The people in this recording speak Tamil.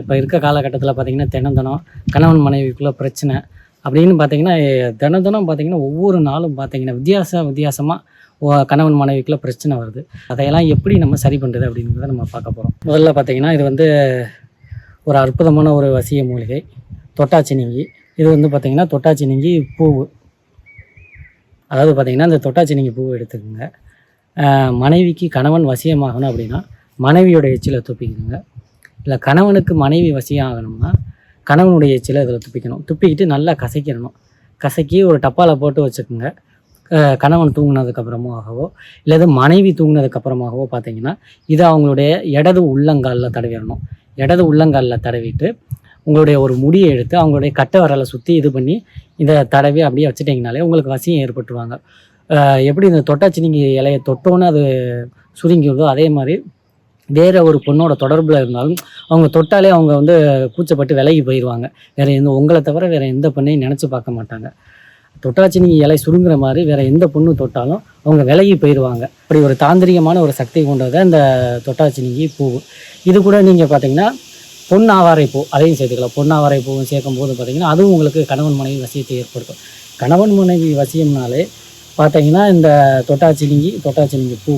இப்போ இருக்க காலகட்டத்தில் பார்த்திங்கன்னா தினம் கணவன் மனைவிக்குள்ளே பிரச்சனை அப்படின்னு பார்த்திங்கன்னா தினம் பார்த்திங்கன்னா ஒவ்வொரு நாளும் பார்த்திங்கன்னா வித்தியாசமாக கணவன் மனைவிக்குள்ளே பிரச்சனை வருது. அதையெல்லாம் எப்படி நம்ம சரி பண்ணுறது அப்படிங்கிறத நம்ம பார்க்க போகிறோம். முதல்ல பார்த்திங்கன்னா இது வந்து ஒரு அற்புதமான ஒரு வசிய மூலிகை தொட்டாச்சினிங்கி. இது வந்து பார்த்திங்கன்னா தொட்டாச்சினிங்கி பூவு. அதாவது பார்த்திங்கன்னா இந்த தொட்டாச்சினிங்கி பூவை எடுத்துக்கோங்க. மனைவிக்கு கணவன் வசியமாகணும் அப்படின்னா மனைவியோட எச்சிலை துப்பிக்கணுங்க. இல்லை கணவனுக்கு மனைவி வசியம் ஆகணும்னா கணவனுடைய எச்சிலை இதில் துப்பிக்கிட்டு நல்லா கசக்கிடணும். கசக்கி ஒரு டப்பாவில் போட்டு வச்சுக்கோங்க. கணவன் தூங்கினதுக்கப்புறமாகவோ இல்லை மனைவி தூங்கினதுக்கப்புறமாகவோ பார்த்திங்கன்னா இதை அவங்களுடைய இடது உள்ளங்காலில் தடவிடணும். இடது உள்ளங்காலில் தடவிட்டு உங்களுடைய ஒரு முடியை எடுத்து அவங்களுடைய கட்டை விரலை சுற்றி இது பண்ணி இதை தடவி அப்படியே வச்சுட்டிங்கனாலே உங்களுக்கு வசியம் ஏற்பட்டுருவாங்க. எப்படி இந்த தொட்டாச்சினிங்கி இலையை தொட்டோன்னு அது சுருங்கிடுதோ அதே மாதிரி வேறு ஒரு பொண்ணோட தொடர்பில் இருந்தாலும் அவங்க தொட்டாலே அவங்க வந்து கூச்சப்பட்டு விலகி போயிடுவாங்க. உங்களை தவிர வேறு எந்த பொண்ணையும் நினச்சி பார்க்க மாட்டாங்க. தொட்டாச்சினிங்கி இலை சுருங்குற மாதிரி வேறு எந்த பொண்ணு தொட்டாலும் அவங்க விலகி போயிடுவாங்க. அப்படி ஒரு தாந்திரிகமான ஒரு சக்தி கொண்டதை இந்த தொட்டாச்சினிங்கி பூ. இது கூட நீங்கள் பார்த்தீங்கன்னா பொன்னாவாரை பூ அதையும் சேர்த்துக்கலாம். பொன்னாவாரை பூவும் சேர்க்கும் போது பார்த்திங்கன்னா அதுவும் உங்களுக்கு கணவன் மனைவி வசியத்தை ஏற்படுத்தும். கணவன் மனைவி வசியம்னாலே பார்த்தீங்கன்னா இந்த தொட்டாச்சினிங்கி பூ